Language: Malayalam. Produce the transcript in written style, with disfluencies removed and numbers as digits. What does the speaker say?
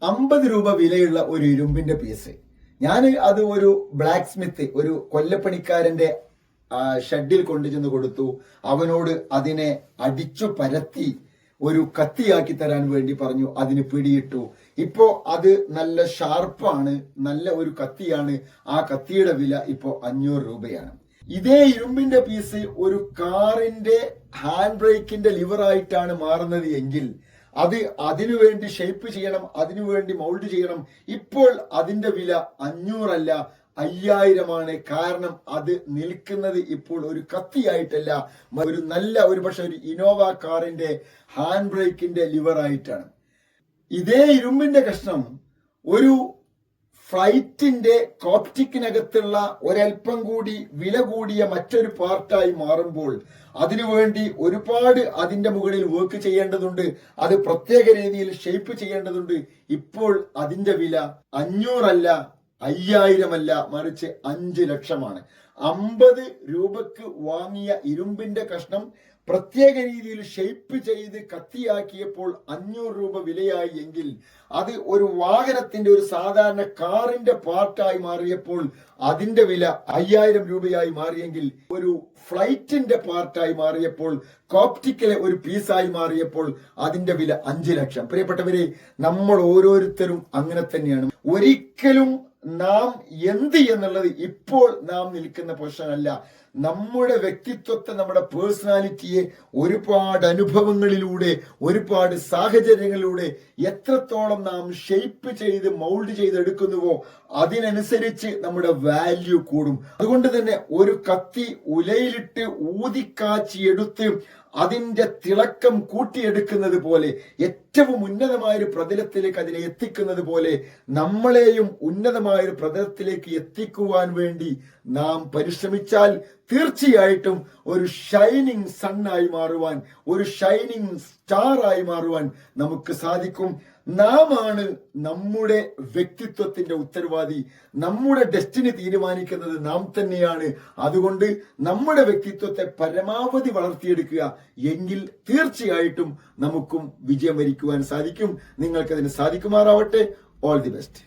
50 രൂപ വിലയുള്ള ഒരു ഇരുമ്പിന്റെ പീസ്. ഞാൻ അത് ഒരു ബ്ലാക്ക് സ്മിത്ത്, ഒരു കൊല്ലപ്പണിക്കാരന്റെ ഷെഡിൽ കൊണ്ടുചെന്ന് കൊടുത്തു. അവനോട് അതിനെ അടിച്ചു പരത്തി ഒരു കത്തിയാക്കി തരാൻ വേണ്ടി പറഞ്ഞു. അതിന് പിടിയിട്ടു. ഇപ്പോ അത് നല്ല ഷാർപ്പാണ്, നല്ല ഒരു കത്തിയാണ്. ആ കത്തിയുടെ വില ഇപ്പോ 500 രൂപയാണ്. ഇതേ ഇരുമ്പിന്റെ പീസ് ഒരു കാറിന്റെ ഹാൻഡ് ബ്രേക്കിന്റെ ലിവറായിട്ടാണ് മാറുന്നത് എങ്കിൽ അത് അതിനുവേണ്ടി ഷേപ്പ് ചെയ്യണം, അതിനുവേണ്ടി മൗൾഡ് ചെയ്യണം. ഇപ്പോൾ അതിന്റെ വില 500 അല്ല, 5000 കാരണം അത് നിൽക്കുന്നത് ഇപ്പോൾ ഒരു കത്തിയായിട്ടല്ല, ഒരു നല്ല ഒരു പക്ഷെ ഒരു ഇന്നോവ കാറിന്റെ ഹാൻഡ് ബ്രേക്കിന്റെ ലിവർ ആയിട്ടാണ്. ഇതേ ഇരുമ്പിന്റെ കഷ്ണം ഒരു ഫ്ലൈറ്റിന്റെ കോക്പിറ്റിനകത്തുള്ള ഒരൽപ്പം കൂടി വില കൂടിയ മറ്റൊരു പാർട്ടായി മാറുമ്പോൾ അതിനുവേണ്ടി ഒരുപാട് അതിന്റെ മുകളിൽ വർക്ക് ചെയ്യേണ്ടതുണ്ട്, അത് പ്രത്യേക രീതിയിൽ ഷേപ്പ് ചെയ്യേണ്ടതുണ്ട്. ഇപ്പോൾ അതിന്റെ വില 500 അല്ല, 5000 അല്ല, മറിച്ച് 5 ലക്ഷമാണ്. 50 രൂപക്ക് വാങ്ങിയ ഇരുമ്പിന്റെ കഷ്ണം പ്രത്യേക രീതിയിൽ ഷേപ്പ് ചെയ്ത് കത്തിയാക്കിയപ്പോൾ 500 രൂപ വിലയായി എങ്കിൽ അത് ഒരു വാഹനത്തിന്റെ, ഒരു സാധാരണ കാറിന്റെ പാർട്ടായി മാറിയപ്പോൾ അതിന്റെ വില 5000 രൂപയായി മാറിയെങ്കിൽ, ഒരു ഫ്ലൈറ്റിന്റെ പാർട്ടായി മാറിയപ്പോൾ, കോപ്റ്റിക്കിലെ ഒരു പീസായി മാറിയപ്പോൾ അതിന്റെ വില 5 ലക്ഷം. പ്രിയപ്പെട്ടവരെ, നമ്മൾ ഓരോരുത്തരും അങ്ങനെ തന്നെയാണ്. ഒരിക്കലും നാം എന്ത് എന്നുള്ളത് ഇപ്പോൾ നാം നിൽക്കുന്ന പൊസിഷൻ അല്ല. നമ്മുടെ വ്യക്തിത്വത്തെ, നമ്മുടെ പേഴ്സണാലിറ്റിയെ ഒരുപാട് അനുഭവങ്ങളിലൂടെ, ഒരുപാട് സാഹചര്യങ്ങളിലൂടെ എത്രത്തോളം നാം ഷേപ്പ് ചെയ്ത് മൗൾഡ് ചെയ്തെടുക്കുന്നുവോ അതിനനുസരിച്ച് നമ്മുടെ വാല്യൂ കൂടും. അതുകൊണ്ട് തന്നെ ഒരു കത്തി ഉലയിലിട്ട് ഊതിക്കാച്ചി എടുത്ത് അതിന്റെ തിളക്കം കൂട്ടിയെടുക്കുന്നത് പോലെ, ഏറ്റവും ഉന്നതമായൊരു പ്രതലത്തിലേക്ക് അതിനെ എത്തിക്കുന്നത് പോലെ, നമ്മളെയും ഉന്നതമായൊരു പ്രതലത്തിലേക്ക് എത്തിക്കുവാൻ വേണ്ടി നാം പരിശ്രമിച്ചാൽ തീർച്ചയായിട്ടും ഒരു ഷൈനിങ് സണ്ണായി മാറുവാൻ, ഒരു ഷൈനിങ് സ്റ്റാർ ആയി മാറുവാൻ നമുക്ക് സാധിക്കും. നാം ആണ് നമ്മുടെ വ്യക്തിത്വത്തിന്റെ ഉത്തരവാദി. നമ്മുടെ ഡെസ്റ്റിനി തീരുമാനിക്കുന്നത് നാം തന്നെയാണ്. അതുകൊണ്ട് നമ്മുടെ വ്യക്തിത്വത്തെ പരമാവധി വളർത്തിയെടുക്കുക എങ്കിൽ തീർച്ചയായിട്ടും നമുക്കും വിജയം വരിക്കുവാൻ സാധിക്കും. നിങ്ങൾക്കതിന് സാധിക്കുമാറാവട്ടെ. All the best.